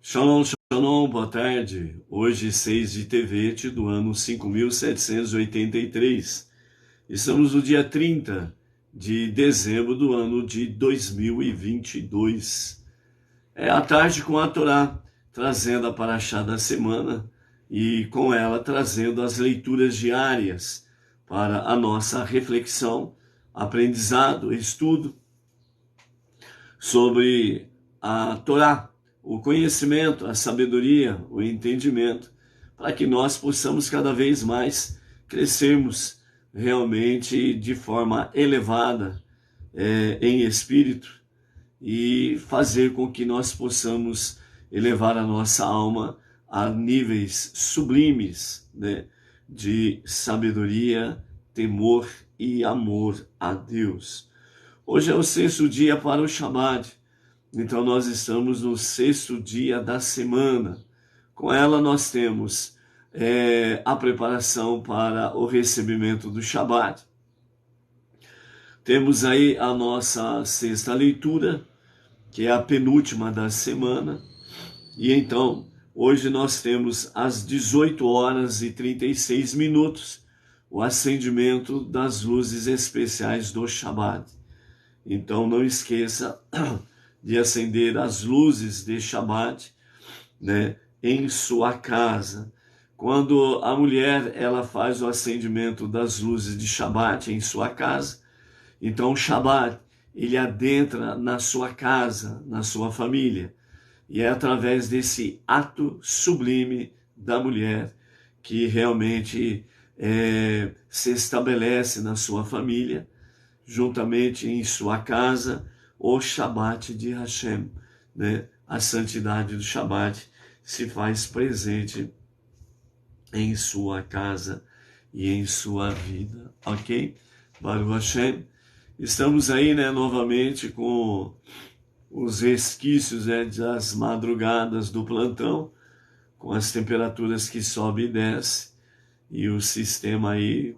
Shalom, shalom, boa tarde. Hoje, 6 de Tevet do ano 5783. Estamos no dia 30 de dezembro do ano de 2022. É a tarde com a Torá, trazendo a paraxá da semana e com ela trazendo as leituras diárias para a nossa reflexão, aprendizado, estudo sobre a Torá, o conhecimento, a sabedoria, o entendimento, para que nós possamos cada vez mais crescermos realmente de forma elevada em espírito e fazer com que nós possamos elevar a nossa alma a níveis sublimes, né, de sabedoria, temor e amor a Deus. Hoje é o sexto dia para o Shabbat, então nós estamos no sexto dia da semana. Com ela nós temos a preparação para o recebimento do Shabbat. Temos aí a nossa sexta leitura, que é a penúltima da semana. E então, hoje nós temos às 18 horas e 36 minutos o acendimento das luzes especiais do Shabbat. Então não esqueça de acender as luzes de Shabbat, né, em sua casa. Quando a mulher ela faz o acendimento das luzes de Shabbat em sua casa, então o Shabbat ele adentra na sua casa, na sua família. E é através desse ato sublime da mulher que realmente se estabelece na sua família, juntamente em sua casa, o Shabbat de Hashem, né? A santidade do Shabbat se faz presente em sua casa e em sua vida, ok? Baruch Hashem. Estamos aí, né, novamente com os resquícios das madrugadas do plantão, com as temperaturas que sobem e descem, e o sistema aí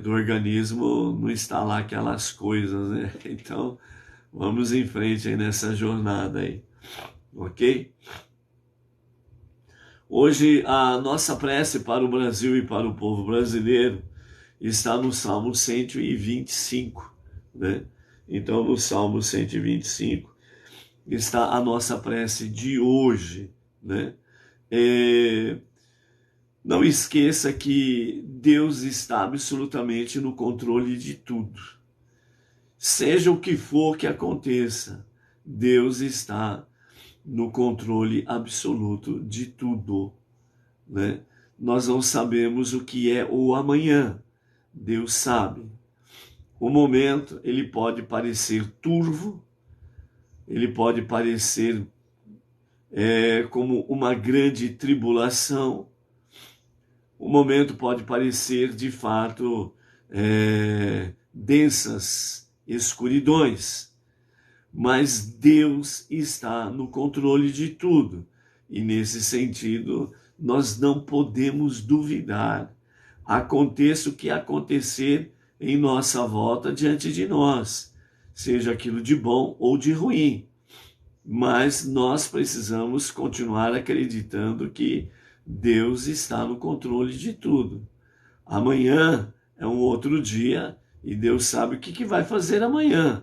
do organismo não está lá aquelas coisas, né? Então, vamos em frente aí nessa jornada aí, ok? Hoje, a nossa prece para o Brasil e para o povo brasileiro está no Salmo 125, né? Então, no Salmo 125 está a nossa prece de hoje, né? Não esqueça que Deus está absolutamente no controle de tudo. Seja o que for que aconteça, Deus está no controle absoluto de tudo, né? Nós não sabemos o que é o amanhã, Deus sabe. O momento, ele pode parecer turvo, ele pode parecer como uma grande tribulação. O momento pode parecer, de fato, densas escuridões, mas Deus está no controle de tudo. E, nesse sentido, nós não podemos duvidar. Aconteça o que acontecer em nossa volta diante de nós, seja aquilo de bom ou de ruim. Mas nós precisamos continuar acreditando que Deus está no controle de tudo. Amanhã é um outro dia e Deus sabe o que vai fazer amanhã.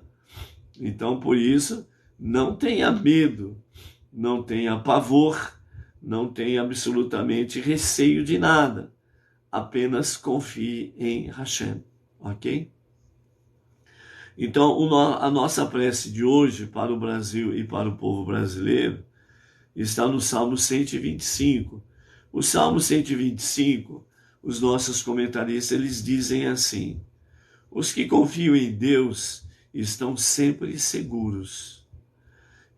Então, por isso, não tenha medo, não tenha pavor, não tenha absolutamente receio de nada. Apenas confie em Hashem, ok? Então, a nossa prece de hoje para o Brasil e para o povo brasileiro está no Salmo 125. O Salmo 125, os nossos comentaristas, eles dizem assim: os que confiam em Deus estão sempre seguros.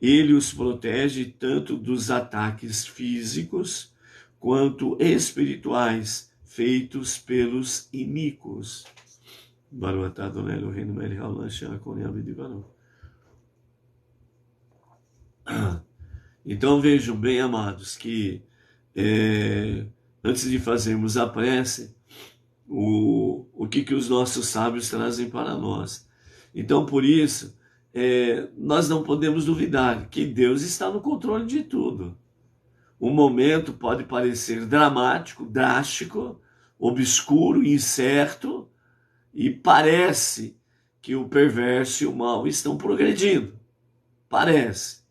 Ele os protege tanto dos ataques físicos quanto espirituais feitos pelos iníquos. Então vejam bem, amados, que antes de fazermos a prece, o que os nossos sábios trazem para nós. Então, por isso, nós não podemos duvidar que Deus está no controle de tudo. O momento pode parecer dramático, drástico, obscuro, incerto, e parece que o perverso e o mal estão progredindo. Parece.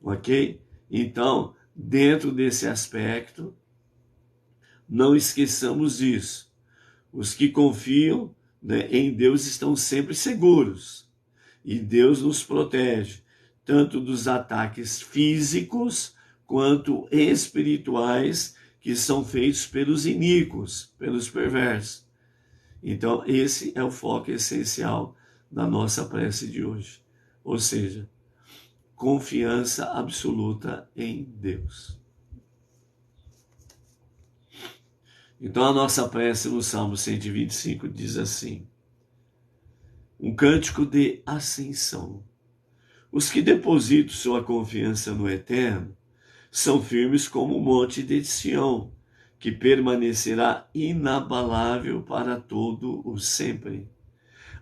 Ok? Então, dentro desse aspecto, não esqueçamos disso. Os que confiam, né, em Deus estão sempre seguros. E Deus nos protege, tanto dos ataques físicos quanto espirituais que são feitos pelos iníquos, pelos perversos. Então, esse é o foco essencial da nossa prece de hoje. Ou seja, confiança absoluta em Deus. Então, a nossa prece no Salmo 125 diz assim: um cântico de ascensão. Os que depositam sua confiança no Eterno são firmes como o monte de Sião, que permanecerá inabalável para todo o sempre.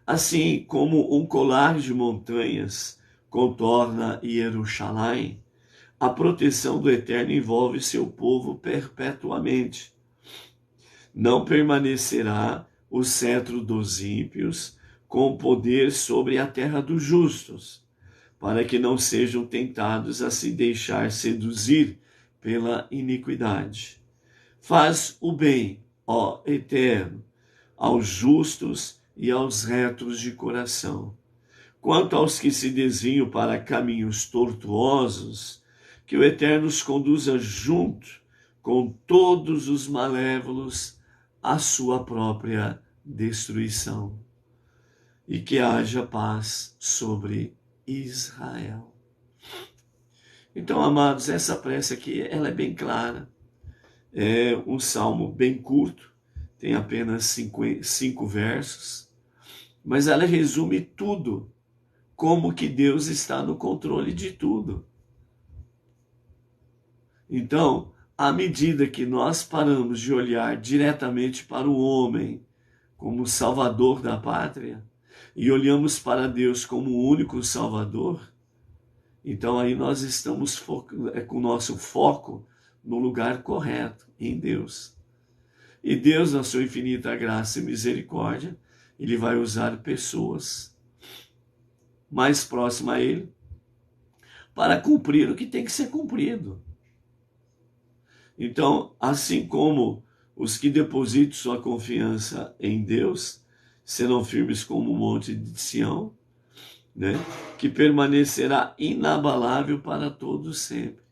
Assim como um colar de montanhas contorna Jerusalém, a proteção do Eterno envolve seu povo perpetuamente. Não permanecerá o cetro dos ímpios com poder sobre a terra dos justos, para que não sejam tentados a se deixar seduzir pela iniquidade. Faz o bem, ó Eterno, aos justos e aos retos de coração. Quanto aos que se desviam para caminhos tortuosos, que o Eterno os conduza junto com todos os malévolos à sua própria destruição. E que haja paz sobre Israel. Então, amados, essa prece aqui, ela é bem clara. É um salmo bem curto, tem apenas 5 versos, mas ela resume tudo, como que Deus está no controle de tudo. Então, à medida que nós paramos de olhar diretamente para o homem como salvador da pátria, e olhamos para Deus como o único salvador, então aí nós estamos com o nosso foco no lugar correto, em Deus. E Deus, na sua infinita graça e misericórdia, Ele vai usar pessoas mais próximas a Ele para cumprir o que tem que ser cumprido. Então, assim como os que depositam sua confiança em Deus serão firmes como o monte de Sião, né, que permanecerá inabalável para todo sempre.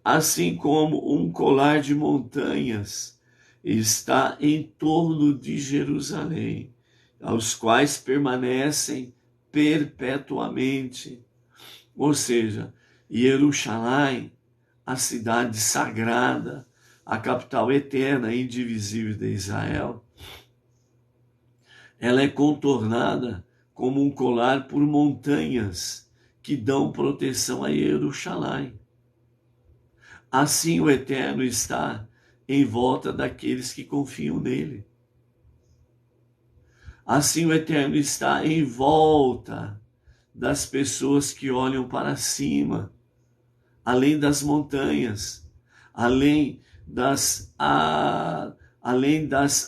Assim como um colar de montanhas está em torno de Jerusalém, aos quais permanecem perpetuamente. Ou seja, Jerusalém, a cidade sagrada, a capital eterna e indivisível de Israel, ela é contornada como um colar por montanhas que dão proteção a Jerusalém. Assim o Eterno está em volta daqueles que confiam nele. Assim o Eterno está em volta das pessoas que olham para cima, além das montanhas, além das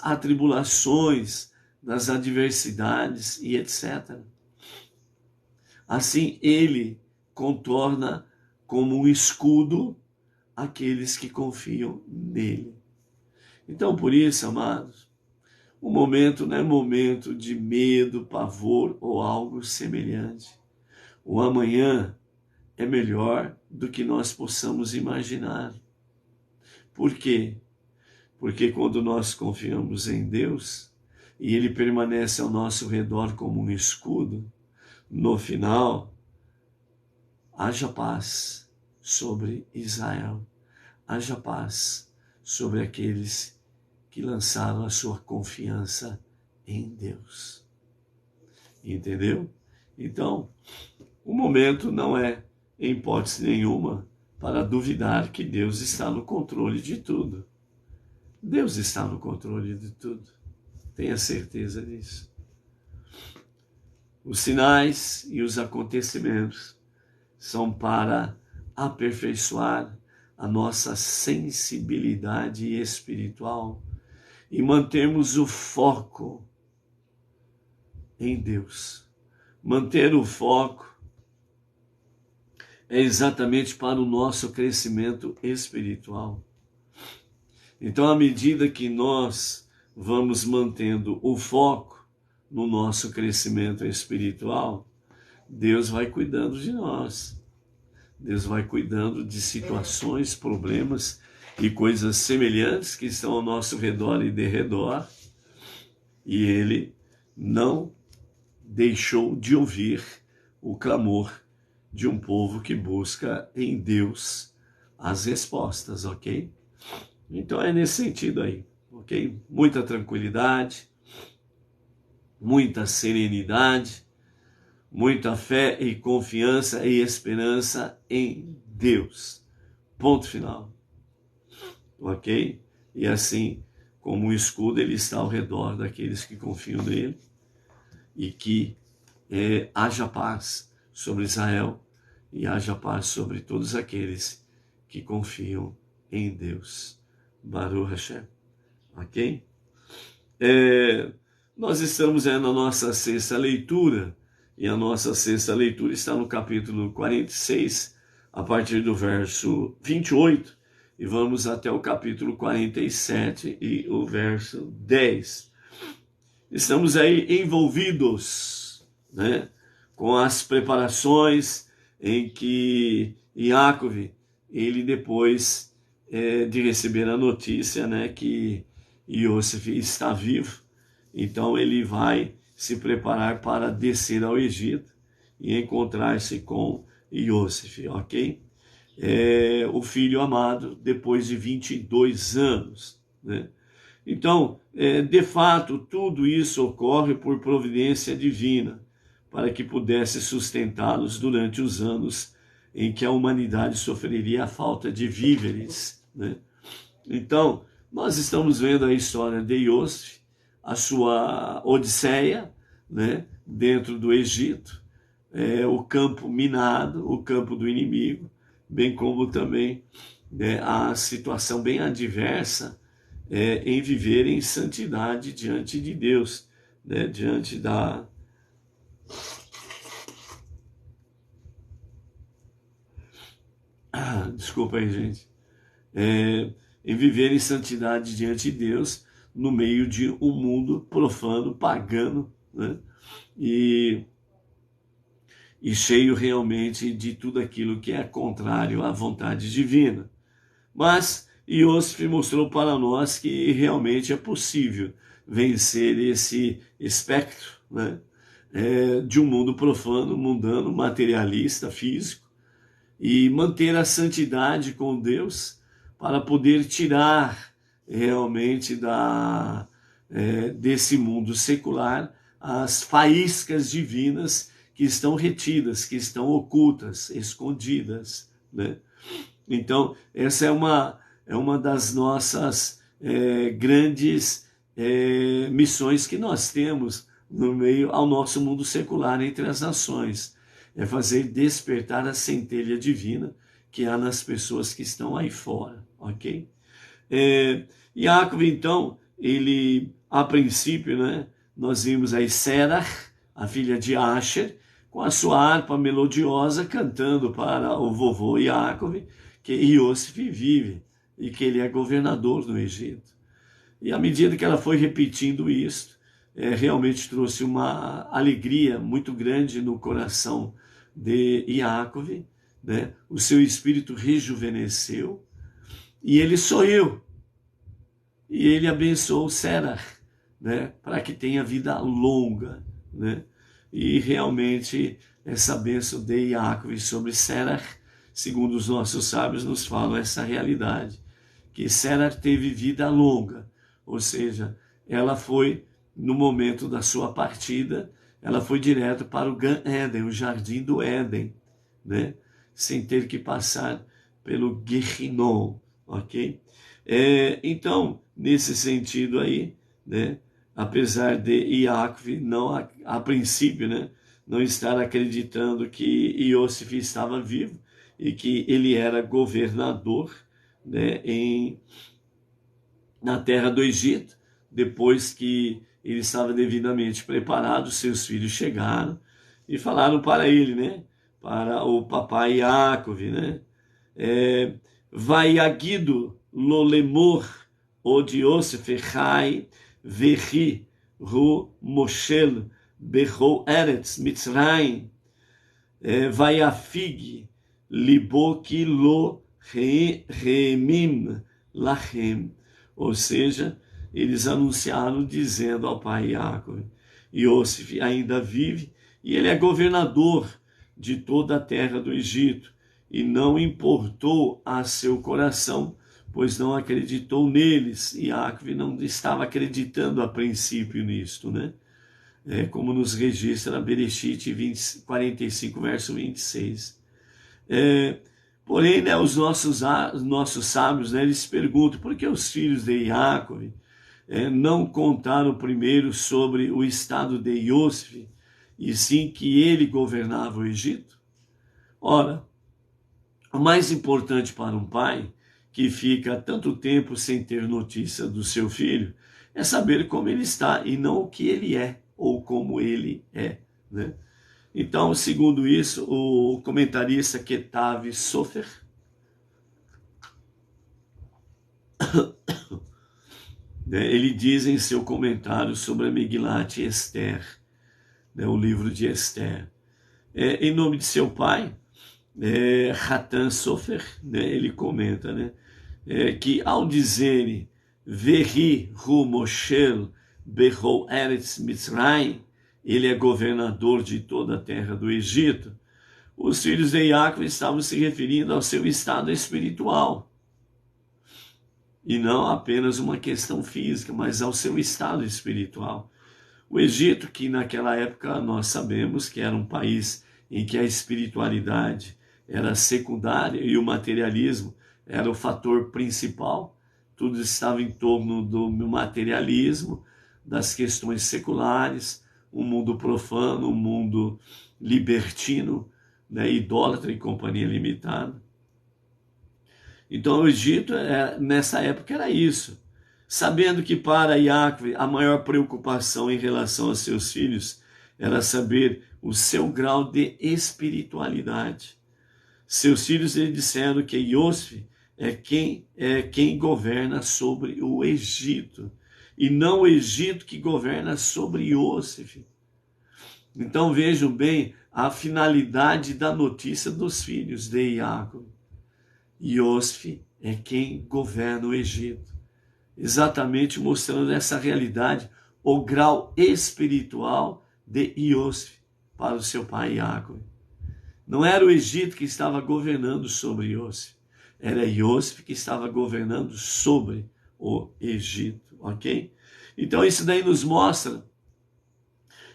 atribulações, das adversidades e etc. Assim ele contorna como um escudo aqueles que confiam nele. Então, por isso, amados, o momento não é momento de medo, pavor ou algo semelhante. O amanhã é melhor do que nós possamos imaginar. Por quê? Porque quando nós confiamos em Deus e Ele permanece ao nosso redor como um escudo, no final, haja paz sobre Israel. Haja paz sobre aqueles que lançaram a sua confiança em Deus. Entendeu? Então, o momento não é, em hipótese nenhuma, para duvidar que Deus está no controle de tudo. Deus está no controle de tudo. Tenha certeza disso. Os sinais e os acontecimentos são para aperfeiçoar a nossa sensibilidade espiritual e mantermos o foco em Deus. Manter o foco é exatamente para o nosso crescimento espiritual. Então, à medida que nós vamos mantendo o foco no nosso crescimento espiritual, Deus vai cuidando de nós. Deus vai cuidando de situações, problemas e coisas semelhantes que estão ao nosso redor e derredor. E Ele não deixou de ouvir o clamor de um povo que busca em Deus as respostas, ok? Então é nesse sentido aí, ok? Muita tranquilidade, muita serenidade, muita fé e confiança e esperança em Deus. Ponto final. Ok? E assim, como um escudo, ele está ao redor daqueles que confiam nele e que haja paz sobre Israel e haja paz sobre todos aqueles que confiam em Deus. Baruch Hashem. Ok? Nós estamos na nossa sexta leitura, e a nossa sexta leitura está no capítulo 46, a partir do verso 28, e vamos até o capítulo 47 e o verso 10. Estamos aí envolvidos, né, com as preparações em que Iacov, ele depois de receber a notícia, né, que Iosef está vivo, então ele vai se preparar para descer ao Egito e encontrar-se com Iosef, ok? O filho amado, depois de 22 anos, né? Então, de fato, tudo isso ocorre por providência divina, para que pudesse sustentá-los durante os anos em que a humanidade sofreria a falta de víveres, né? Então, nós estamos vendo a história de Iosef, a sua odisseia, né, dentro do Egito, o campo minado, o campo do inimigo, bem como também, né, a situação bem adversa em viver em santidade diante de Deus, né, diante da... Desculpa aí, gente. Em viver em santidade diante de Deus, no meio de um mundo profano, pagano, né? E cheio realmente de tudo aquilo que é contrário à vontade divina. Mas Iosef mostrou para nós que realmente é possível vencer esse espectro, né, de um mundo profano, mundano, materialista, físico, e manter a santidade com Deus para poder tirar realmente desse mundo secular as faíscas divinas que estão retidas, que estão ocultas, escondidas, né? Então, essa é uma das nossas grandes missões que nós temos no meio ao nosso mundo secular entre as nações. É fazer despertar a centelha divina que há nas pessoas que estão aí fora, ok? Iacov, então, ele, a princípio, né, nós vimos aí Serach, a filha de Asher, com a sua harpa melodiosa, cantando para o vovô Iacov, que Iosef vive e que ele é governador no Egito. E à medida que ela foi repetindo isso, realmente trouxe uma alegria muito grande no coração de Iacov, né? O seu espírito rejuvenesceu e ele sorriu. E ele abençoou Serach, né? Para que tenha vida longa, né? E realmente essa bênção de Iacov sobre Serach, segundo os nossos sábios, nos falam essa realidade, que Serach teve vida longa, ou seja, ela foi, no momento da sua partida, ela foi direto para o Gan Eden, o jardim do Éden, né? Sem ter que passar pelo Gehinom, ok? Então, nesse sentido aí, né? Apesar de Iacov não, a princípio, né, não estar acreditando que Iosif estava vivo e que ele era governador, né, na terra do Egito. Depois que ele estava devidamente preparado, seus filhos chegaram e falaram para ele, né, para o papai Yaakov, né, Vaiagido lo lemor od Yosef echai vechi ru moshel bechol eretz Mitzrayim vaiafig libo ki lo remim lachem. Ou seja, eles anunciaram dizendo ao pai Yaakov, Yosef ainda vive e ele é governador de toda a terra do Egito, e não importou a seu coração, pois não acreditou neles. E Yaakov não estava acreditando a princípio nisto, né? Como nos registra Bereshit 45, verso 26. Porém, né, os nossos sábios, né, eles se perguntam por que os filhos de Yaakov não contaram primeiro sobre o estado de Yosef, e sim que ele governava o Egito? Ora, o mais importante para um pai que fica tanto tempo sem ter notícia do seu filho é saber como ele está e não o que ele é ou como ele é, né? Então, segundo isso, o comentarista Ketav Sofer ele diz em seu comentário sobre a Megilat Esther, né, o livro de Esther, em nome de seu pai, Hatan Sofer, né, ele comenta, né, que ao dizerem Vehi Hu Moshel Bechol Eretz Mitzrayim, ele é governador de toda a terra do Egito, os filhos de Yaakov estavam se referindo ao seu estado espiritual, e não apenas uma questão física, mas ao seu estado espiritual. O Egito, que naquela época nós sabemos que era um país em que a espiritualidade era secundária e o materialismo era o fator principal, tudo estava em torno do materialismo, das questões seculares, um mundo profano, um mundo libertino, né, idólatra e companhia limitada. Então o Egito, nessa época, era isso. Sabendo que para Yaakov a maior preocupação em relação a seus filhos era saber o seu grau de espiritualidade. Seus filhos lhe disseram que Yosef é quem governa sobre o Egito, e não o Egito que governa sobre Yosef. Então vejam bem a finalidade da notícia dos filhos de Yaakov. Yosef é quem governa o Egito, exatamente mostrando essa realidade, o grau espiritual de Yosef para o seu pai Yaakov. Não era o Egito que estava governando sobre Yosef, era Yosef que estava governando sobre o Egito, ok? Então isso daí nos mostra,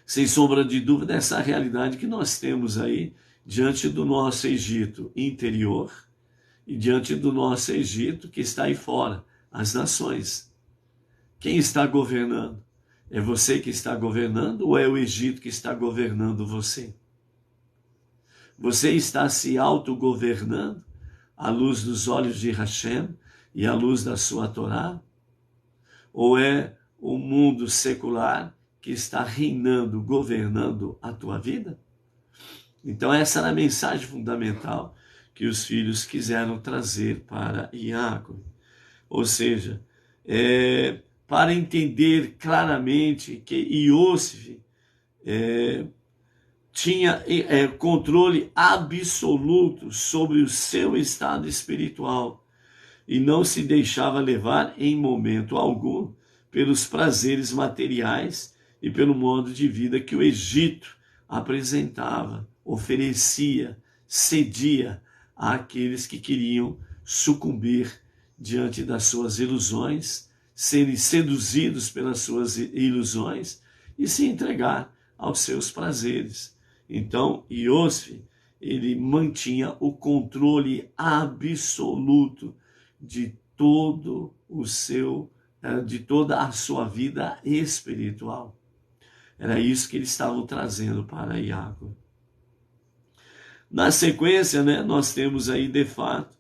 sem sombra de dúvida, essa realidade que nós temos aí diante do nosso Egito interior e diante do nosso Egito que está aí fora, as nações. Quem está governando? É você que está governando ou é o Egito que está governando você? Você está se autogovernando à luz dos olhos de Hashem e à luz da sua Torá? Ou é o mundo secular que está reinando, governando a tua vida? Então essa era a mensagem fundamental que os filhos quiseram trazer para Yaakov. Ou seja, para entender claramente que Yosef tinha controle absoluto sobre o seu estado espiritual e não se deixava levar em momento algum pelos prazeres materiais e pelo modo de vida que o Egito apresentava, oferecia, cedia àqueles que queriam sucumbir diante das suas ilusões, serem seduzidos pelas suas ilusões e se entregar aos seus prazeres. Então, Yosef, ele mantinha o controle absoluto de toda a sua vida espiritual. Era isso que eles estavam trazendo para Iago. Na sequência, né, nós temos aí de fato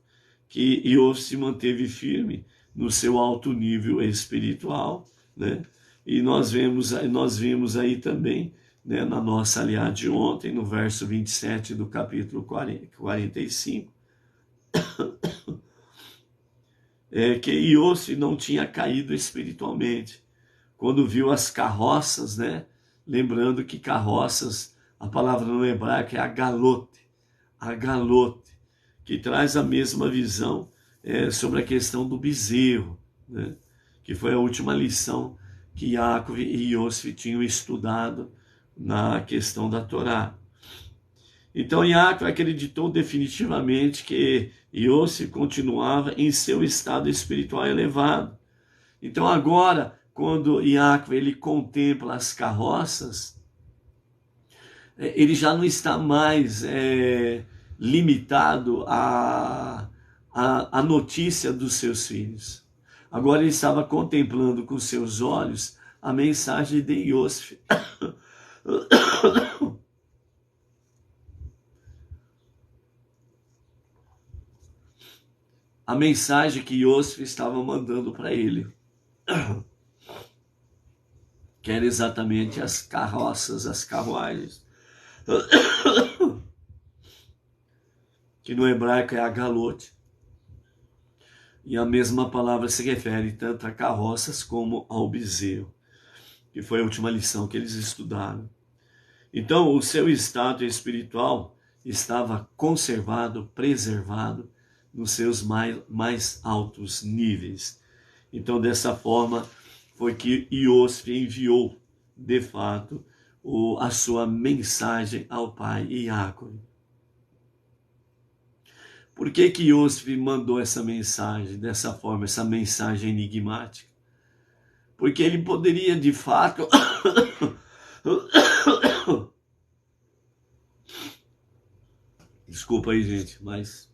que Iov se manteve firme no seu alto nível espiritual, né? E nós vimos aí também, né, na nossa aliada de ontem, no verso 27 do capítulo 45, que Iov não tinha caído espiritualmente. Quando viu as carroças, né? Lembrando que carroças, a palavra no hebraico é agalote, que traz a mesma visão sobre a questão do bezerro, né? Que foi a última lição que Yaakov e Yosef tinham estudado na questão da Torá. Então Yaakov acreditou definitivamente que Yosef continuava em seu estado espiritual elevado. Então agora, quando Yaakov ele contempla as carroças, ele já não está mais limitado à notícia dos seus filhos. Agora ele estava contemplando com seus olhos a mensagem de Yosef. A mensagem que Yosef estava mandando para ele. Que era exatamente as carroças, as carruagens. Que no hebraico é agalote. E a mesma palavra se refere tanto a carroças como ao bezerro, que foi a última lição que eles estudaram. Então, o seu estado espiritual estava conservado, preservado nos seus mais altos níveis. Então, dessa forma, foi que Iosef enviou, de fato, a sua mensagem ao pai Iacob. Por que Iosef mandou essa mensagem dessa forma, essa mensagem enigmática? Porque ele poderia, de fato, desculpa aí, gente, mas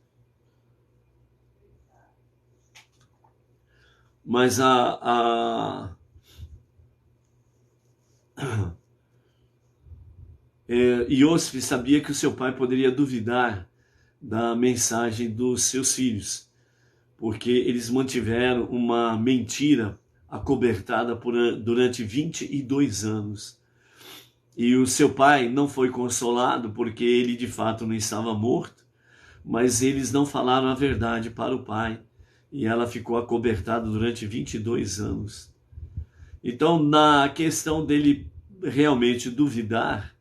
Iosef sabia que o seu pai poderia duvidar da mensagem dos seus filhos, porque eles mantiveram uma mentira acobertada durante 22 anos. E o seu pai não foi consolado porque ele de fato não estava morto, mas eles não falaram a verdade para o pai. E ela ficou acobertada durante 22 anos. Então, na questão dele realmente duvidar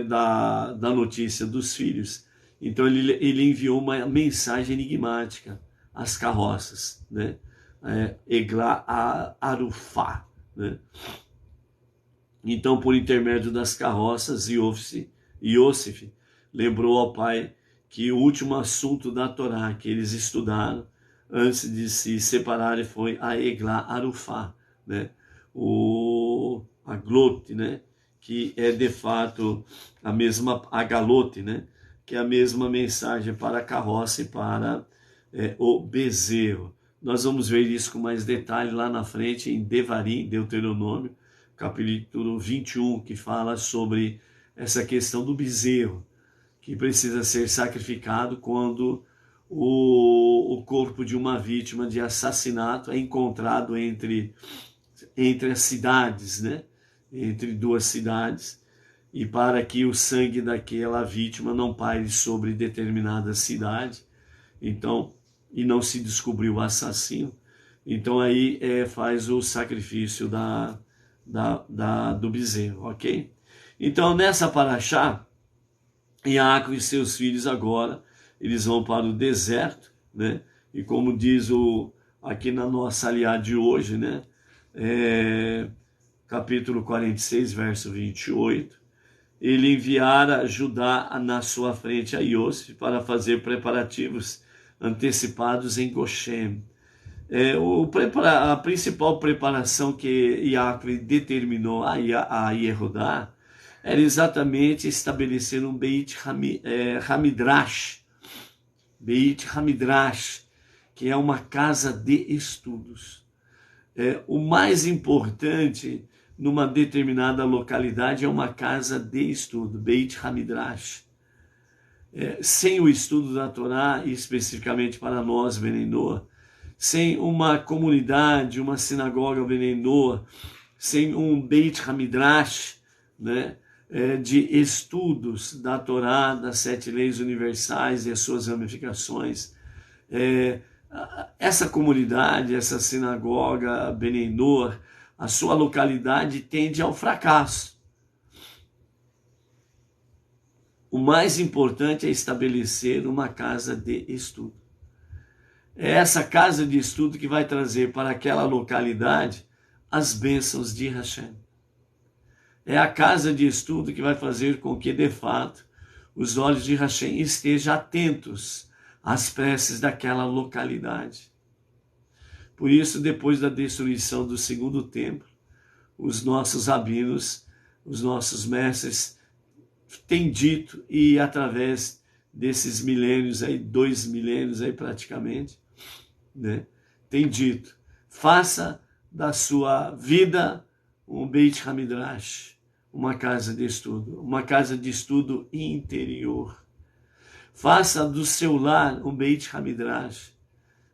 da notícia dos filhos, então ele enviou uma mensagem enigmática às carroças, né? Eglá Arufá, né? Então, por intermédio das carroças, Iosef lembrou ao pai que o último assunto da Torá que eles estudaram antes de se separarem foi a Eglá Arufá, né? A glote, né? Que é de fato a mesma, a galote, né? Que é a mesma mensagem para a carroça e para o bezerro. Nós vamos ver isso com mais detalhe lá na frente em Devarim, Deuteronômio, capítulo 21, que fala sobre essa questão do bezerro, que precisa ser sacrificado quando o corpo de uma vítima de assassinato é encontrado entre as cidades, né? Entre duas cidades, e para que o sangue daquela vítima não paire sobre determinada cidade, então, e não se descobriu o assassino, então aí faz o sacrifício do bezerro, ok? Então, nessa paraxá, Iacob e seus filhos agora, eles vão para o deserto, né? E como diz aqui na nossa aliada de hoje, né? Capítulo 46, verso 28, ele enviara Judá na sua frente a Iosef para fazer preparativos antecipados em Goshen. A principal preparação que Iacob determinou a Yehudá era exatamente estabelecer um Beit Hamidrash, que é uma casa de estudos. O mais importante numa determinada localidade é uma casa de estudo, Beit HaMidrash. Sem o estudo da Torá, especificamente para nós, Benei Noa, sem uma comunidade, uma sinagoga Benei Noa, sem um Beit HaMidrash, né, de estudos da Torá, das 7 leis universais e as suas ramificações, essa comunidade, essa sinagoga Benei Noa, a sua localidade tende ao fracasso. O mais importante é estabelecer uma casa de estudo. É essa casa de estudo que vai trazer para aquela localidade as bênçãos de Hashem. É a casa de estudo que vai fazer com que, de fato, os olhos de Hashem estejam atentos às preces daquela localidade. Por isso, depois da destruição do segundo templo, os nossos rabinos, os nossos mestres, têm dito, e através desses milênios, 2 milênios praticamente, né, tem dito, faça da sua vida um Beit HaMidrash, uma casa de estudo interior. Faça do seu lar um Beit HaMidrash,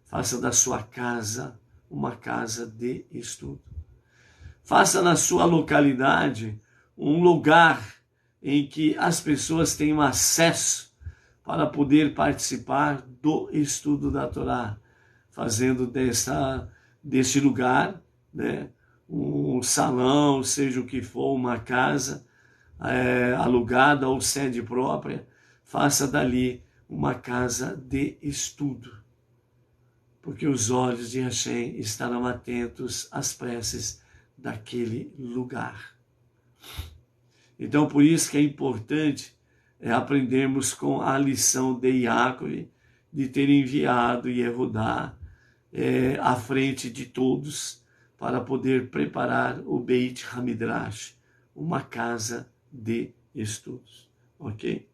faça da sua casa uma casa de estudo. Faça na sua localidade um lugar em que as pessoas tenham acesso para poder participar do estudo da Torá, fazendo deste lugar, né, um salão, seja o que for, uma casa alugada ou sede própria, faça dali uma casa de estudo, porque os olhos de Hashem estarão atentos às preces daquele lugar. Então, por isso que é importante aprendermos com a lição de Yaakov, de ter enviado Yehudá à frente de todos, para poder preparar o Beit HaMidrash, uma casa de estudos. Ok?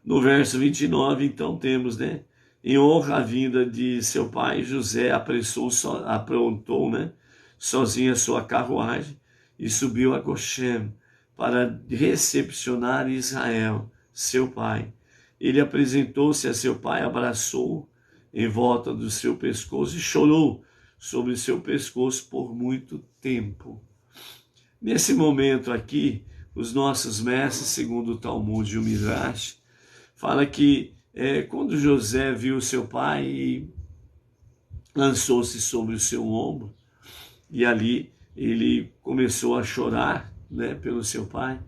No verso 29, então, temos, né? Em honra à vinda de seu pai, José aprontou, né, sozinho a sua carruagem e subiu a Goshen para recepcionar Israel, seu pai. Ele apresentou-se a seu pai, abraçou em volta do seu pescoço e chorou sobre seu pescoço por muito tempo. Nesse momento aqui, os nossos mestres, segundo o Talmud e o Midrash, fala que quando José viu seu pai e lançou-se sobre o seu ombro, e ali ele começou a chorar, né, pelo seu pai.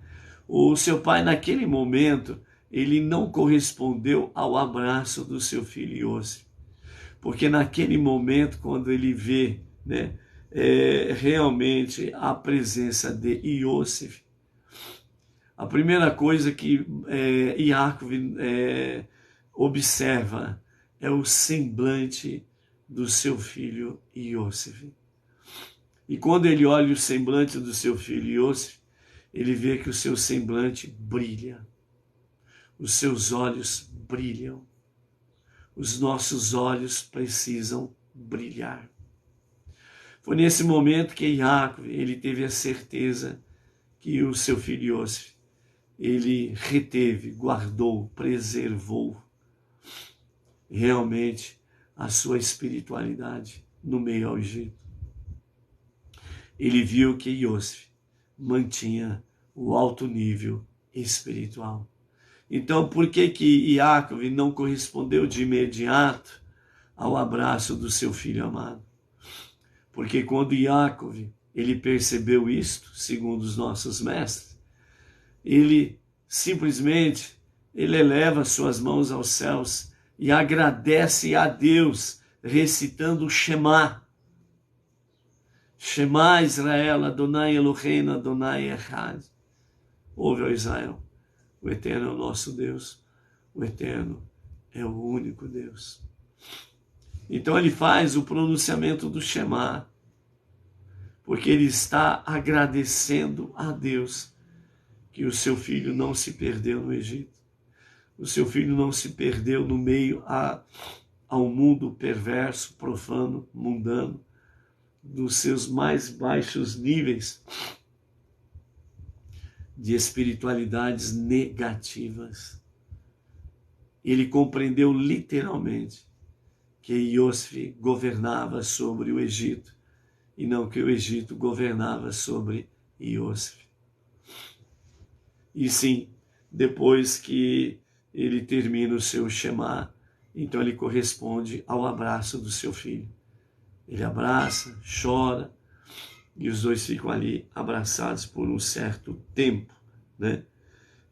O seu pai, naquele momento, ele não correspondeu ao abraço do seu filho Yosef, porque naquele momento, quando ele vê, né, realmente a presença de Yosef, a primeira coisa que Yaakov observa é o semblante do seu filho Yosef. E quando ele olha o semblante do seu filho Yosef, ele vê que o seu semblante brilha, os seus olhos brilham, os nossos olhos precisam brilhar. Foi nesse momento que Yaakov, ele teve a certeza que o seu filho Yosef, ele reteve, guardou, preservou realmente a sua espiritualidade no meio ao Egito. Ele viu que Yosef mantinha o alto nível espiritual. Então, por que Yaakov não correspondeu de imediato ao abraço do seu filho amado? Porque quando Yaakov, ele percebeu isto, segundo os nossos mestres, ele simplesmente, ele eleva suas mãos aos céus e agradece a Deus, recitando o Shema. Shema Israel, Adonai Eloheinu, Adonai Echad. Ouve, ó Israel, o Eterno é o nosso Deus, o Eterno é o único Deus. Então ele faz o pronunciamento do Shema, porque ele está agradecendo a Deus que o seu filho não se perdeu no Egito. O seu filho não se perdeu no meio ao mundo perverso, profano, mundano, dos seus mais baixos níveis de espiritualidades negativas. Ele compreendeu literalmente que Iosif governava sobre o Egito e não que o Egito governava sobre Iosif. E sim, depois que ele termina o seu Shema, então ele corresponde ao abraço do seu filho. Ele abraça, chora, e os dois ficam ali abraçados por um certo tempo, né?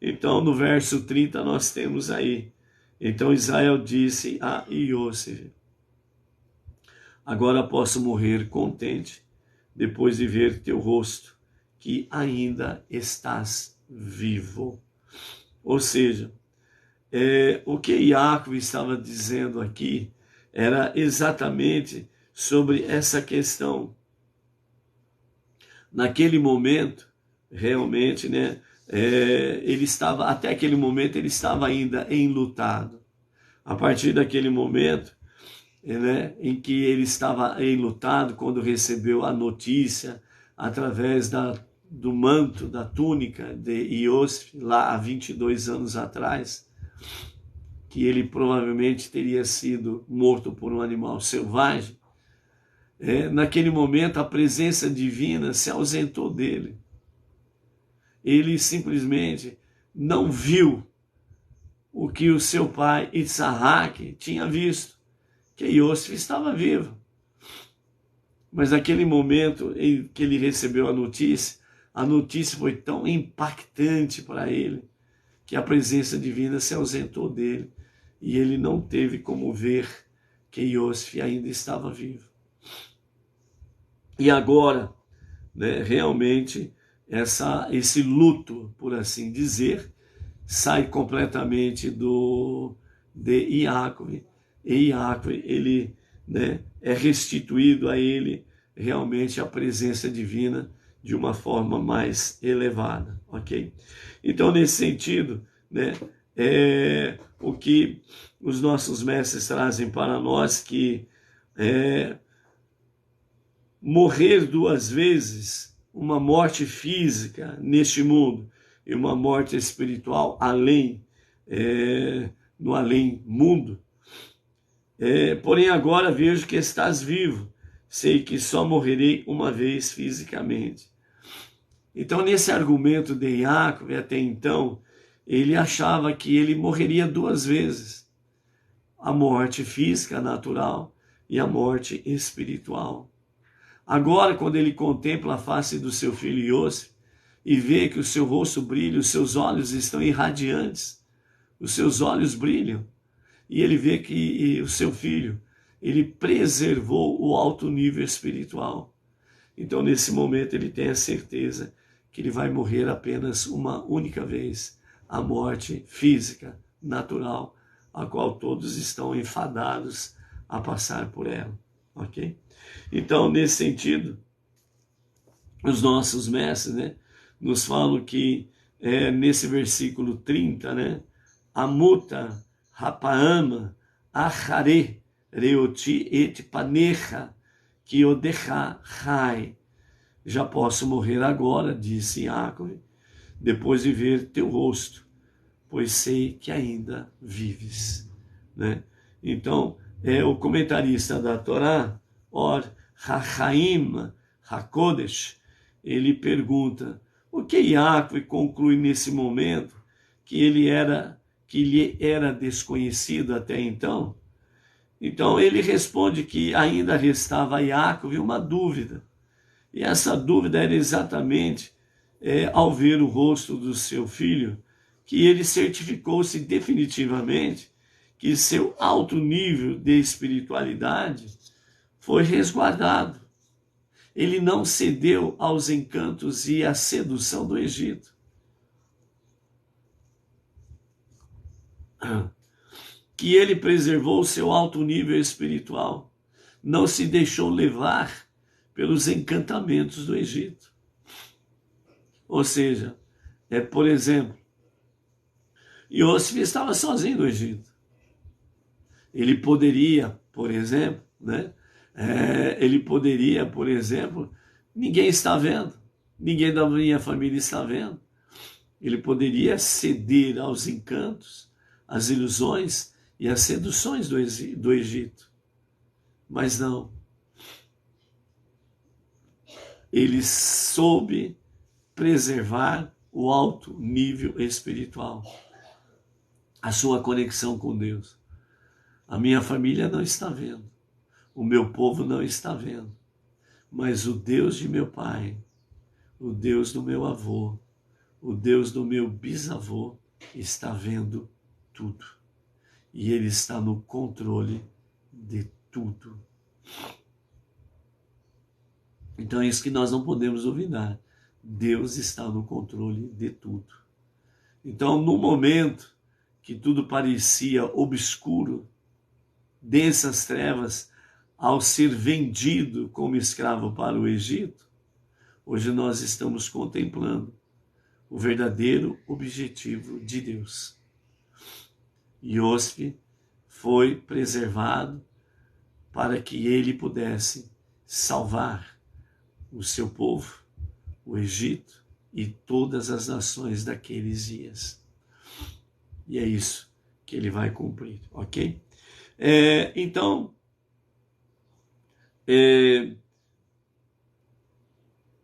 Então, no verso 30, nós temos aí: então Israel disse a Iosif: agora posso morrer contente, depois de ver teu rosto, que ainda estás vivo. Ou seja, o que Iacob estava dizendo aqui era exatamente sobre essa questão. Naquele momento, realmente, né, ele estava, até aquele momento, ele estava ainda enlutado. A partir daquele momento, né, em que ele estava enlutado, quando recebeu a notícia, através do manto, da túnica de Iosif, lá há 22 anos atrás, que ele provavelmente teria sido morto por um animal selvagem, naquele momento a presença divina se ausentou dele. Ele simplesmente não viu o que o seu pai Isaac tinha visto, que Iosif estava vivo. Mas naquele momento em que ele recebeu a notícia foi tão impactante para ele, que a presença divina se ausentou dele, e ele não teve como ver que Iosif ainda estava vivo. E agora, né, realmente, esse luto, por assim dizer, sai completamente de Iacob. E Iacob, ele, né, é restituído a ele realmente a presença divina de uma forma mais elevada, ok? Então, nesse sentido, né, o que os nossos mestres trazem para nós, que morrer duas vezes, uma morte física neste mundo e uma morte espiritual além, no além mundo. Porém agora vejo que estás vivo, sei que só morrerei uma vez fisicamente. Então, nesse argumento de Iacob, até então, ele achava que ele morreria duas vezes: a morte física natural e a morte espiritual. Agora, quando ele contempla a face do seu filho Iosif e vê que o seu rosto brilha, os seus olhos estão irradiantes, os seus olhos brilham, e ele vê que o seu filho, ele preservou o alto nível espiritual. Então, nesse momento, ele tem a certeza que ele vai morrer apenas uma única vez, a morte física, natural, a qual todos estão enfadados a passar por ela, ok? Então, nesse sentido, os nossos mestres, né, nos falam que, nesse versículo 30, né, Amuta Rapaama Achare Reoti et Panecha Kiodecha Rai. Já posso morrer agora, disse Iacob, depois de ver teu rosto, pois sei que ainda vives, né? Então, o comentarista da Torá, Or Hachaim HaKodesh, ele pergunta o que Iacob conclui nesse momento que lhe era desconhecido até então. Então ele responde que ainda restava a Iacob uma dúvida, e essa dúvida era exatamente ao ver o rosto do seu filho, que ele certificou-se definitivamente que seu alto nível de espiritualidade foi resguardado. Ele não cedeu aos encantos e à sedução do Egito. Que ele preservou seu alto nível espiritual, não se deixou levar pelos encantamentos do Egito. Ou seja, por exemplo, Iosif estava sozinho no Egito. Ele poderia, por exemplo, né, Ele poderia, por exemplo, ninguém está vendo, ninguém da minha família está vendo. Ele poderia ceder aos encantos, às ilusões e às seduções do Egito. Mas não. Ele soube preservar o alto nível espiritual, a sua conexão com Deus. A minha família não está vendo, o meu povo não está vendo, mas o Deus de meu pai, o Deus do meu avô, o Deus do meu bisavô está vendo tudo. E Ele está no controle de tudo. Então é isso que nós não podemos duvidar. Deus está no controle de tudo. Então, no momento que tudo parecia obscuro, densas trevas, ao ser vendido como escravo para o Egito, hoje nós estamos contemplando o verdadeiro objetivo de Deus. Iosif foi preservado para que ele pudesse salvar o seu povo, o Egito e todas as nações daqueles dias. E é isso que ele vai cumprir, ok? Então,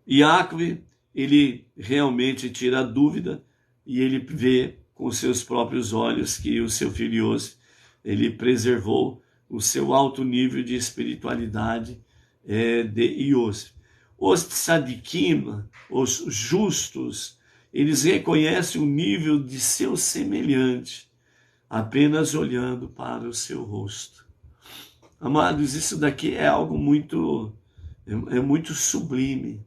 Iacove, ele realmente tira a dúvida e ele vê com seus próprios olhos que o seu filho Iosif, ele preservou o seu alto nível de espiritualidade de Iosif. Os tzadikim, os justos, eles reconhecem o nível de seu semelhante apenas olhando para o seu rosto. Amados, isso daqui é algo muito sublime.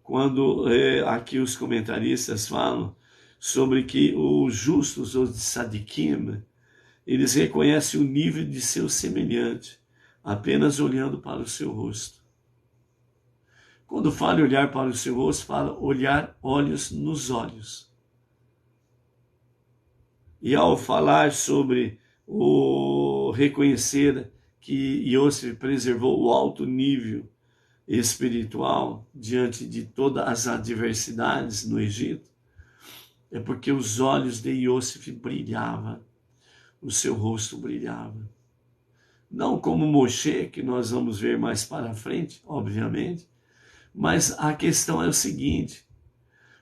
Quando aqui os comentaristas falam sobre que os justos, os tzadikim, eles reconhecem o nível de seu semelhante apenas olhando para o seu rosto. Quando fala olhar para o seu rosto, fala olhar olhos nos olhos. E ao falar sobre o reconhecer que Iosif preservou o alto nível espiritual diante de todas as adversidades no Egito, é porque os olhos de Iosif brilhavam, o seu rosto brilhava. Não como Moshe, que nós vamos ver mais para frente, obviamente, mas a questão é o seguinte: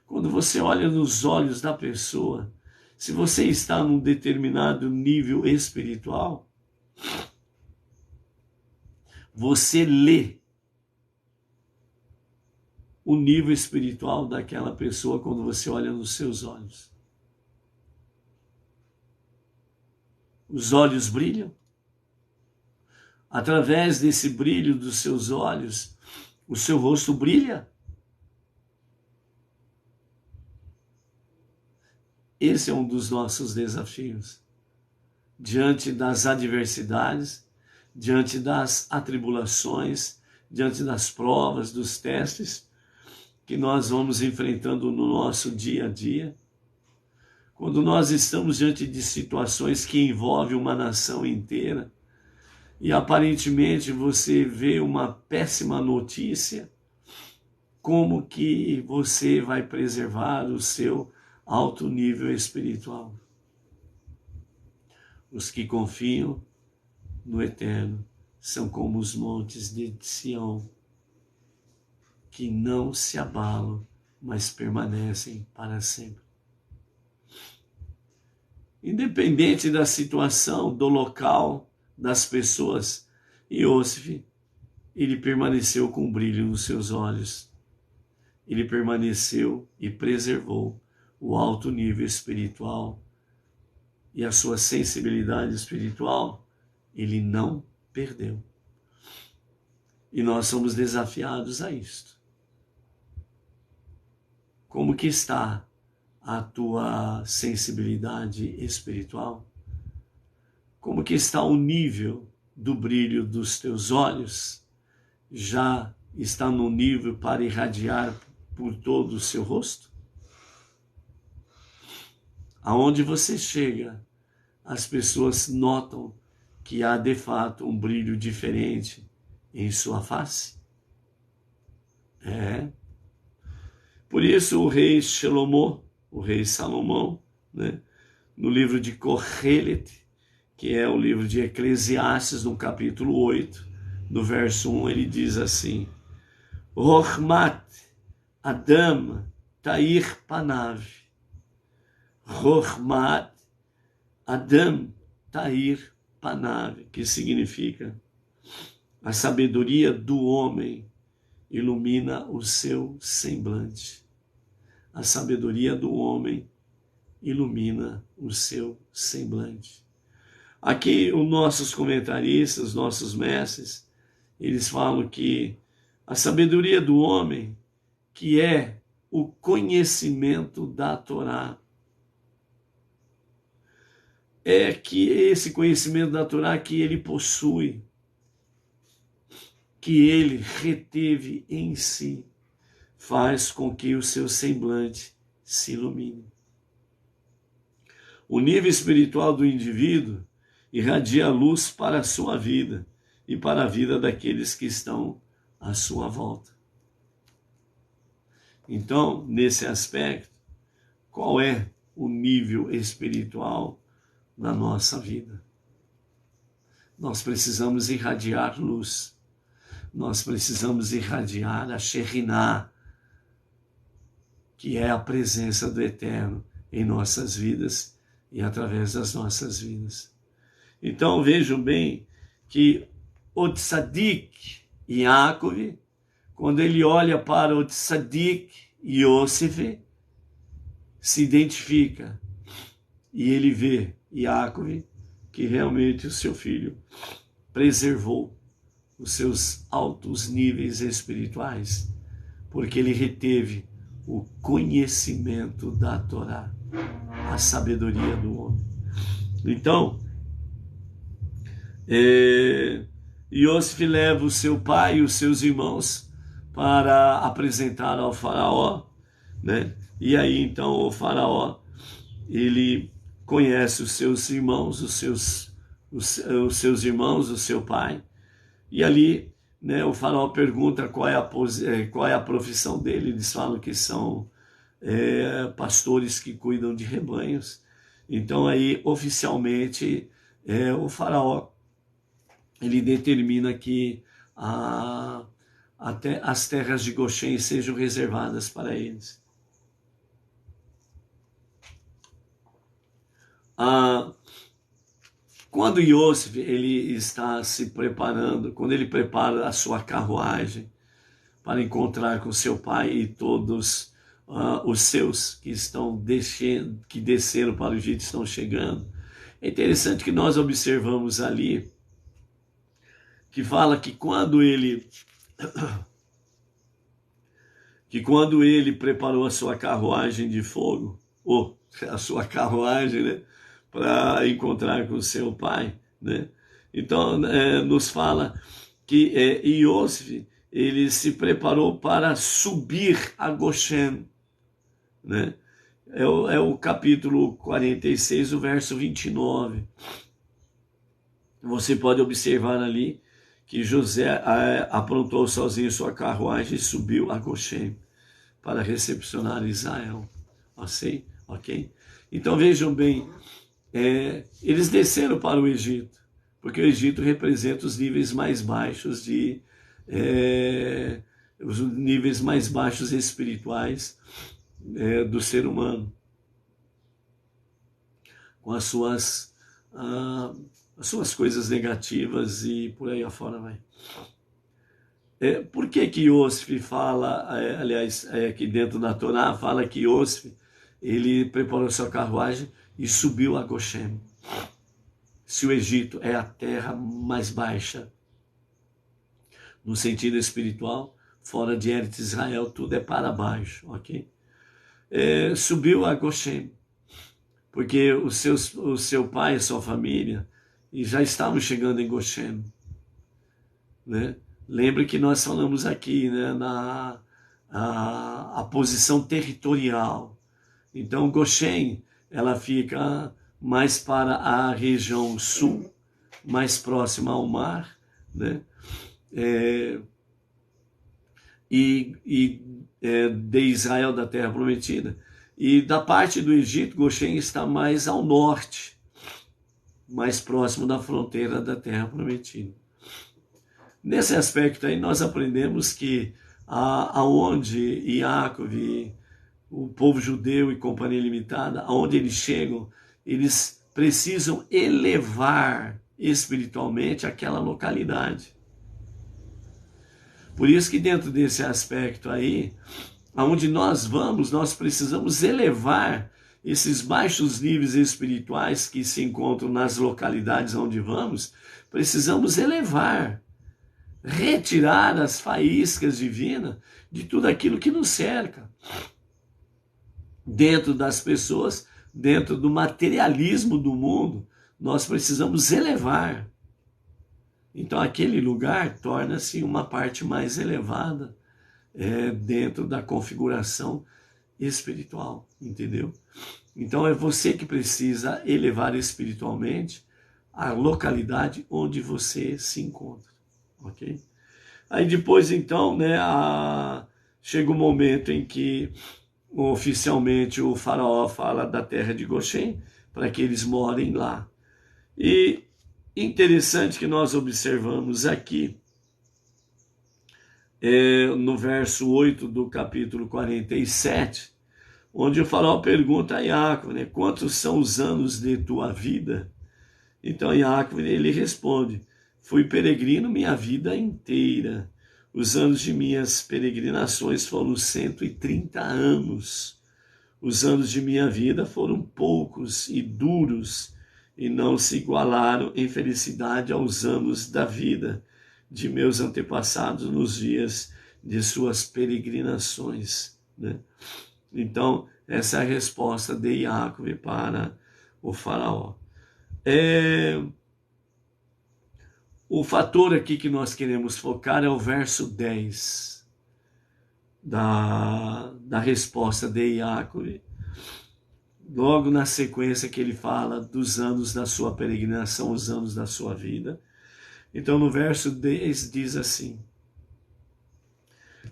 quando você olha nos olhos da pessoa, se você está num determinado nível espiritual, você lê o nível espiritual daquela pessoa quando você olha nos seus olhos. Os olhos brilham. Através desse brilho dos seus olhos, o seu rosto brilha. Esse é um dos nossos desafios. Diante das adversidades, diante das atribulações, diante das provas, dos testes que nós vamos enfrentando no nosso dia a dia, quando nós estamos diante de situações que envolvem uma nação inteira, e aparentemente você vê uma péssima notícia, como que você vai preservar o seu alto nível espiritual? Os que confiam no Eterno são como os montes de Sião, que não se abalam, mas permanecem para sempre. Independente da situação, do local, das pessoas, Iosif, ele permaneceu com brilho nos seus olhos. Ele permaneceu e preservou o alto nível espiritual e a sua sensibilidade espiritual, ele não perdeu. E nós somos desafiados a isto. Como que está a tua sensibilidade espiritual? Como que está o nível do brilho dos teus olhos? Já está no nível para irradiar por todo o seu rosto? Aonde você chega, as pessoas notam que há de fato um brilho diferente em sua face. Por isso o rei Salomão, né, no livro de Kohelet, que é o livro de Eclesiastes, no capítulo 8, no verso 1, ele diz assim: Rochmat Adam Tair Panav. Rochmat Adam Tair Panav, que significa: a sabedoria do homem ilumina o seu semblante. A sabedoria do homem ilumina o seu semblante. Aqui os nossos comentaristas, nossos mestres, eles falam que a sabedoria do homem, que é o conhecimento da Torá, é que esse conhecimento da Torá que ele possui, que ele reteve em si, faz com que o seu semblante se ilumine. O nível espiritual do indivíduo irradia luz para a sua vida e para a vida daqueles que estão à sua volta. Então, nesse aspecto, qual é o nível espiritual na nossa vida? Nós precisamos irradiar luz. Nós precisamos irradiar a Shekhinah, que é a presença do Eterno em nossas vidas e através das nossas vidas. Então vejam bem que o Tzadik Yaakov, quando ele olha para o Tzadik Yosef, se identifica e ele vê Yaakov que realmente o seu filho preservou os seus altos níveis espirituais, porque ele reteve o conhecimento da Torá, a sabedoria do homem. Então, Yosef leva o seu pai e os seus irmãos para apresentar ao faraó, né? E aí então o faraó, ele conhece os seus irmãos, os seus irmãos, o seu pai, e ali, né, o faraó pergunta qual é a profissão dele. Eles falam que são pastores que cuidam de rebanhos. Então aí oficialmente o faraó, ele determina que até as terras de Goshen sejam reservadas para eles. Quando Yosef ele está se preparando, quando ele prepara a sua carruagem para encontrar com seu pai e todos os seus que desceram para o Egito estão chegando, é interessante que nós observamos ali que fala que quando ele preparou a sua carruagem de fogo, ou a sua carruagem, né, para encontrar com seu pai, né? Então nos fala que Yosef ele se preparou para subir a Goshen, né? É o capítulo 46, o verso 29. Você pode observar ali que José aprontou sozinho sua carruagem e subiu a Goshen para recepcionar Israel. Ok? Então vejam bem, eles desceram para o Egito, porque o Egito representa os níveis mais baixos os níveis mais baixos espirituais do ser humano, com as suas coisas negativas e por aí afora vai. Por que Yosef fala, aqui dentro da Torá, fala que Yosef ele preparou sua carruagem e subiu a Goshen? Se o Egito é a terra mais baixa, no sentido espiritual, fora de Eretz Israel, tudo é para baixo, ok? Subiu a Goshen, porque o seu pai e sua família já estavam chegando em Goshen, né? Lembre que nós falamos aqui, né, a posição territorial. Então Goshen, ela fica mais para a região sul, mais próxima ao mar, né? De Israel, da terra prometida. E da parte do Egito, Goshen está mais ao norte, mais próximo da fronteira da terra prometida. Nesse aspecto aí, nós aprendemos que aonde Yaakov, o povo judeu e companhia limitada, aonde eles chegam, eles precisam elevar espiritualmente aquela localidade. Por isso que dentro desse aspecto aí, aonde nós vamos, nós precisamos elevar esses baixos níveis espirituais que se encontram nas localidades onde vamos, precisamos elevar, retirar as faíscas divinas de tudo aquilo que nos cerca. Dentro das pessoas, dentro do materialismo do mundo, nós precisamos elevar. Então aquele lugar torna-se uma parte mais elevada dentro da configuração espiritual, entendeu? Então é você que precisa elevar espiritualmente a localidade onde você se encontra, ok? Aí depois então, né, chega o momento em que oficialmente o faraó fala da terra de Goshen para que eles morem lá. E interessante que nós observamos aqui, no verso 8 do capítulo 47, onde o faraó pergunta a Yaakov, né, quantos são os anos de tua vida? Então Yaakov, ele responde, fui peregrino minha vida inteira. Os anos de minhas peregrinações foram 130 anos. Os anos de minha vida foram poucos e duros e não se igualaram em felicidade aos anos da vida de meus antepassados nos dias de suas peregrinações, né? Então, essa é a resposta de Yaakov para o faraó. O fator aqui que nós queremos focar é o verso 10 da resposta de Yaakov. Logo na sequência que ele fala dos anos da sua peregrinação, os anos da sua vida. Então no verso 10 diz assim,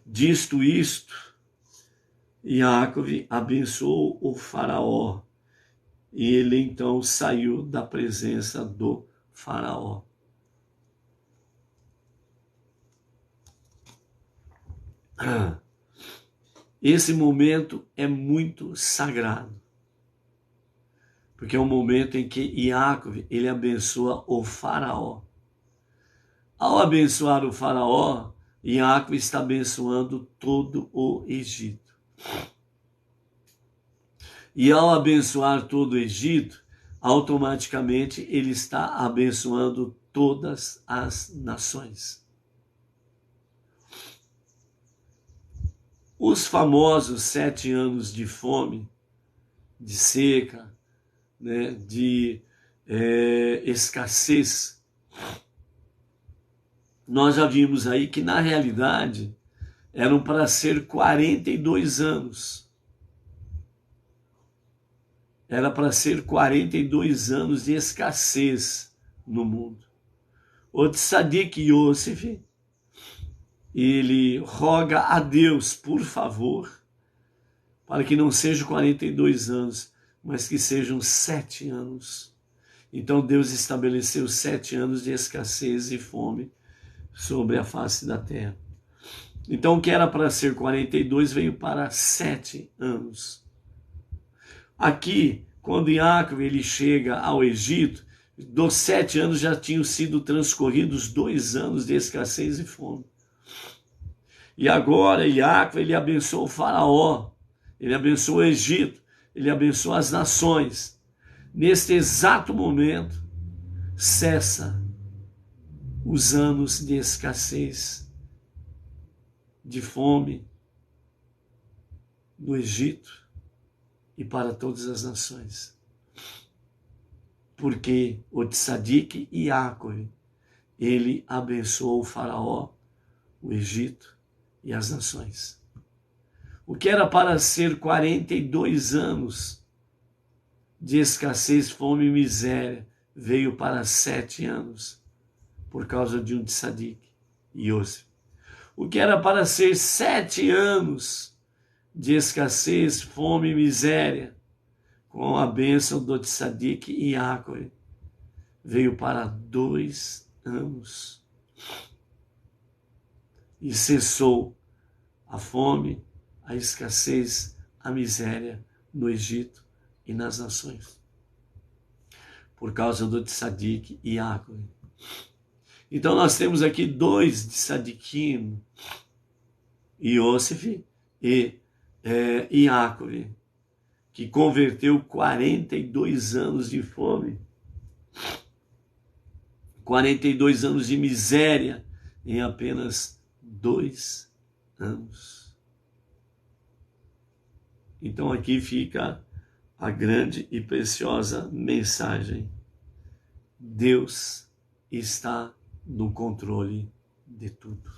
dito isto, Yaakov abençoou o faraó e ele então saiu da presença do faraó. Esse momento é muito sagrado, porque é um momento em que Yaakov, ele abençoa o faraó. Ao abençoar o faraó, Yaakov está abençoando todo o Egito. E ao abençoar todo o Egito, automaticamente ele está abençoando todas as nações. Os famosos 7 anos de fome, de seca, né, de escassez, nós já vimos aí que na realidade eram para ser 42 anos. Era para ser 42 anos de escassez no mundo. O Tzadik Yosef, ele roga a Deus, por favor, para que não sejam 42 anos, mas que sejam 7 anos. Então Deus estabeleceu 7 anos de escassez e fome sobre a face da terra. Então o que era para ser 42 veio para 7 anos. Aqui, quando Yaakov ele chega ao Egito, dos 7 anos já tinham sido transcorridos 2 anos de escassez e fome. E agora Yaakov ele abençoa o faraó, ele abençoa o Egito, ele abençoa as nações. Neste exato momento, cessa os anos de escassez, de fome no Egito e para todas as nações. Porque o Tzadik Yaakov, ele abençoou o faraó, o Egito e as nações. O que era para ser 42 anos de escassez, fome e miséria, veio para 7 anos, por causa de um tzadik, Yosef. O que era para ser 7 anos de escassez, fome e miséria, com a bênção do tzadik Yaakov, veio para 2 anos. E cessou a fome, a escassez, a miséria no Egito e nas nações, por causa do tzadik Yaakov. Então nós temos aqui 2 tzadikim, Yosef e Yaakov, que converteu 42 anos de fome, 42 anos de miséria em apenas 2 anos. Então aqui fica a grande e preciosa mensagem. Deus está no controle de tudo.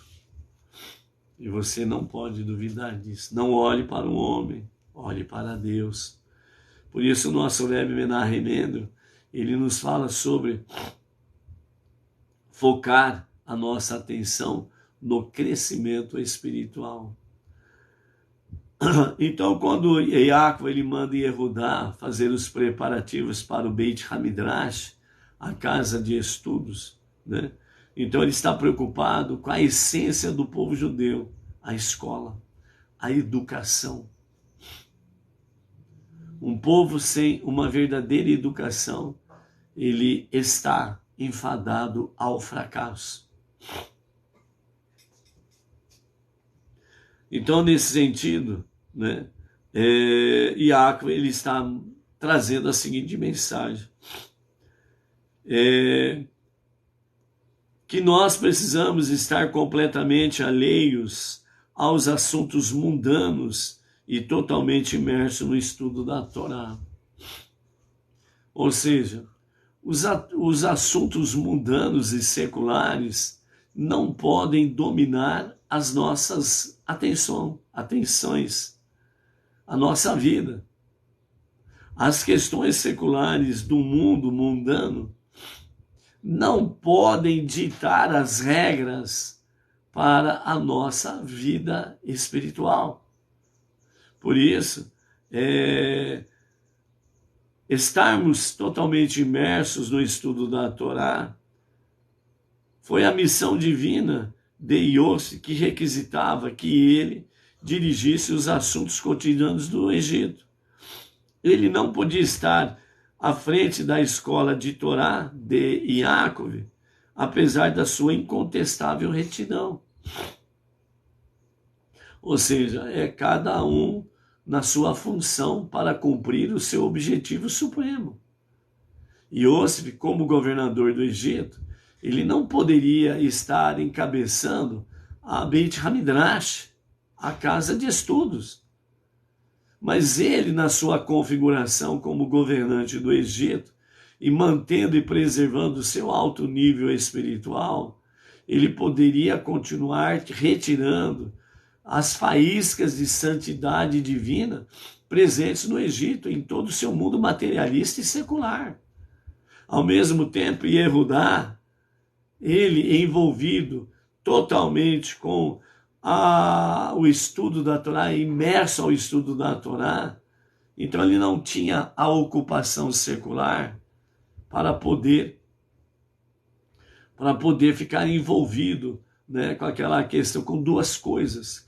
E você não pode duvidar disso. Não olhe para o homem, olhe para Deus. Por isso o nosso Rebbe Menahem Mendel, ele nos fala sobre focar a nossa atenção no crescimento espiritual. Então, quando Yaakov ele manda Yehudá fazer os preparativos para o Beit Hamidrash, a casa de estudos, né? Então ele está preocupado com a essência do povo judeu, a escola, a educação. Um povo sem uma verdadeira educação, ele está enfadado ao fracasso. Então, nesse sentido, né, Yaakov ele está trazendo a seguinte mensagem: que nós precisamos estar completamente alheios aos assuntos mundanos e totalmente imersos no estudo da Torá. Ou seja, os assuntos mundanos e seculares não podem dominar as nossas atenções, a nossa vida. As questões seculares do mundo mundano não podem ditar as regras para a nossa vida espiritual. Por isso, estarmos totalmente imersos no estudo da Torá foi a missão divina de Yosef, que requisitava que ele dirigisse os assuntos cotidianos do Egito. Ele não podia estar à frente da escola de Torá de Yaakov, apesar da sua incontestável retidão. Ou seja, cada um na sua função para cumprir o seu objetivo supremo. Yosef, como governador do Egito, ele não poderia estar encabeçando a Beit Hamidrash, a casa de estudos. Mas ele, na sua configuração como governante do Egito, e mantendo e preservando o seu alto nível espiritual, ele poderia continuar retirando as faíscas de santidade divina presentes no Egito, em todo o seu mundo materialista e secular. Ao mesmo tempo, Yehudá, ele envolvido totalmente com o estudo da Torá, imerso ao estudo da Torá, então ele não tinha a ocupação secular para poder ficar envolvido, né, com aquela questão, com duas coisas.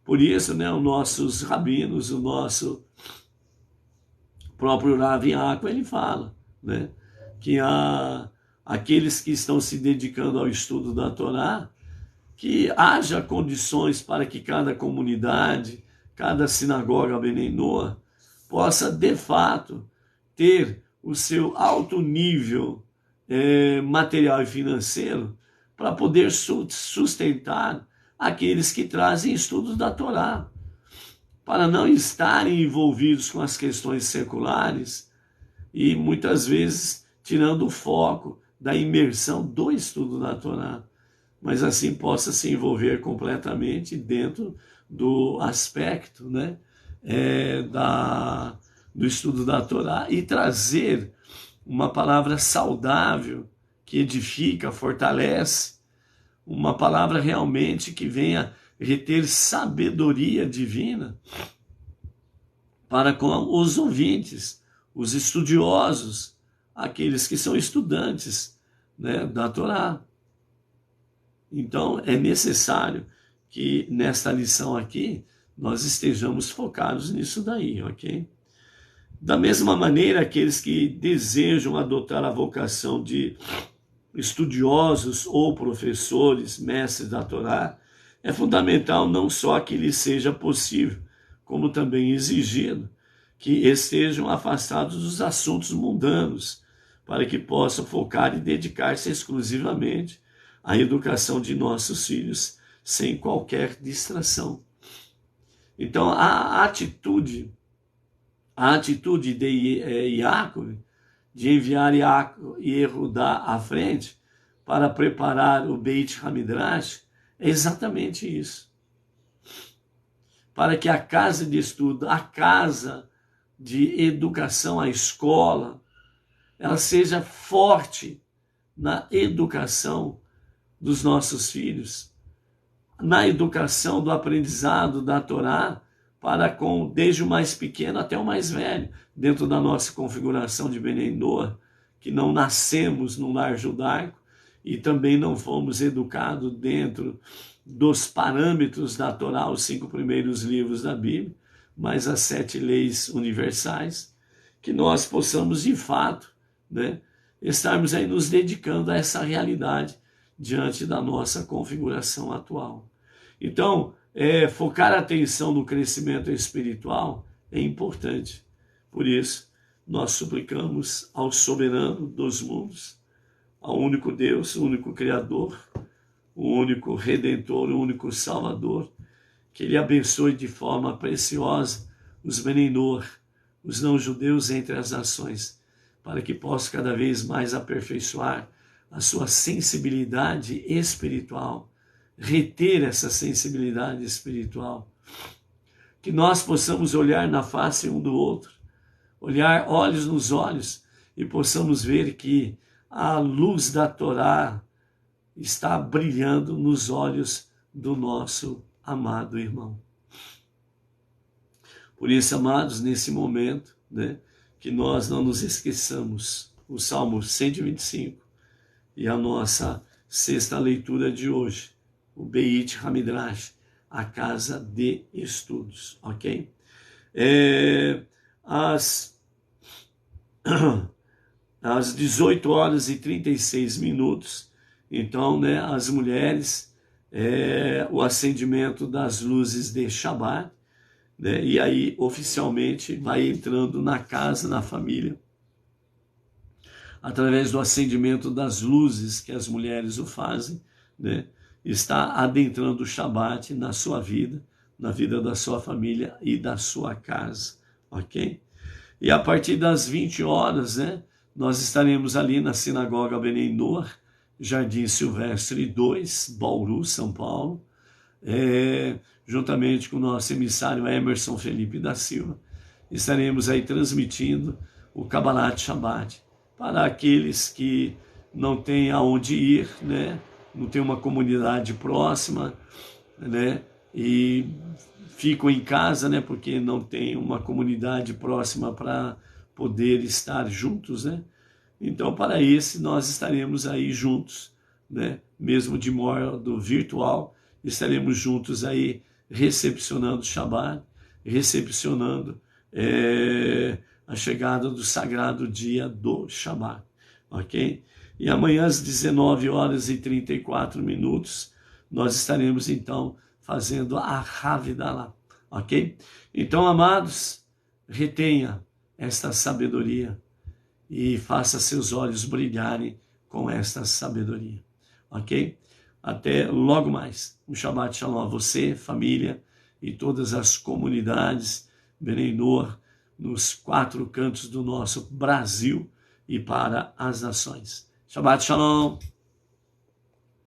Por isso, né, os nossos rabinos, o nosso próprio Rav Yaakov, ele fala, né, que aqueles que estão se dedicando ao estudo da Torá, que haja condições para que cada comunidade, cada sinagoga Benei Noach, possa, de fato, ter o seu alto nível material e financeiro para poder sustentar aqueles que trazem estudos da Torá, para não estarem envolvidos com as questões seculares e, muitas vezes, tirando o foco da imersão do estudo da Torá, mas assim possa se envolver completamente dentro do aspecto, né, do estudo da Torá e trazer uma palavra saudável, que edifica, fortalece, uma palavra realmente que venha reter sabedoria divina para com os ouvintes, os estudiosos, aqueles que são estudantes, né, da Torá. Então, é necessário que nesta lição aqui nós estejamos focados nisso daí, ok? Da mesma maneira, aqueles que desejam adotar a vocação de estudiosos ou professores, mestres da Torá, é fundamental não só que lhes seja possível, como também exigido, que estejam afastados dos assuntos mundanos, para que possam focar e dedicar-se exclusivamente à educação de nossos filhos, sem qualquer distração. Então, a atitude de Yaakov, de enviar Yehudá à frente para preparar o Beit Hamidrash, é exatamente isso. Para que a casa de estudo, a casa de educação, a escola, ela seja forte na educação dos nossos filhos, na educação do aprendizado da Torá, desde o mais pequeno até o mais velho, dentro da nossa configuração de Benei Noach, que não nascemos num lar judaico e também não fomos educados dentro dos parâmetros da Torá, os 5 primeiros livros da Bíblia, mas as 7 leis universais, que nós possamos de fato, né, estarmos aí nos dedicando a essa realidade diante da nossa configuração atual. Então, focar a atenção no crescimento espiritual é importante. Por isso, nós suplicamos ao soberano dos mundos, ao único Deus, o único Criador, o único Redentor, o único Salvador, que Ele abençoe de forma preciosa os Benei Noach, os não-judeus entre as nações, para que possa cada vez mais aperfeiçoar a sua sensibilidade espiritual, reter essa sensibilidade espiritual, que nós possamos olhar na face um do outro, olhar olhos nos olhos e possamos ver que a luz da Torá está brilhando nos olhos do nosso amado irmão. Por isso, amados, nesse momento, né, que nós não nos esqueçamos o Salmo 125 e a nossa sexta leitura de hoje, o Beit Hamidrash, a casa de estudos, ok? Às 18h36, então, né, as mulheres, o acendimento das luzes de Shabbat, né, e aí oficialmente vai entrando na casa, na família, através do acendimento das luzes que as mulheres o fazem, né, está adentrando o Shabat na sua vida, na vida da sua família e da sua casa, ok? E a partir das 20 horas, né, nós estaremos ali na Sinagoga Benei Noach, Jardim Silvestre 2, Bauru, São Paulo, juntamente com o nosso emissário Emerson Felipe da Silva. Estaremos aí transmitindo o Kabbalat Shabbat para aqueles que não têm aonde ir, né, não tem uma comunidade próxima, né, e ficam em casa, né, porque não tem uma comunidade próxima para poder estar juntos, né. Então, para esse, nós estaremos aí juntos, né, mesmo de modo virtual, estaremos juntos aí recepcionando o Shabbat, recepcionando a chegada do sagrado dia do Shabbat, ok? E amanhã às 19h34, nós estaremos então fazendo a Havidalah, ok? Então, amados, retenha esta sabedoria e faça seus olhos brilharem com esta sabedoria, ok? Até logo mais. Um Shabbat Shalom a você, família e todas as comunidades Benei Noach nos 4 cantos do nosso Brasil e para as nações. Shabbat Shalom.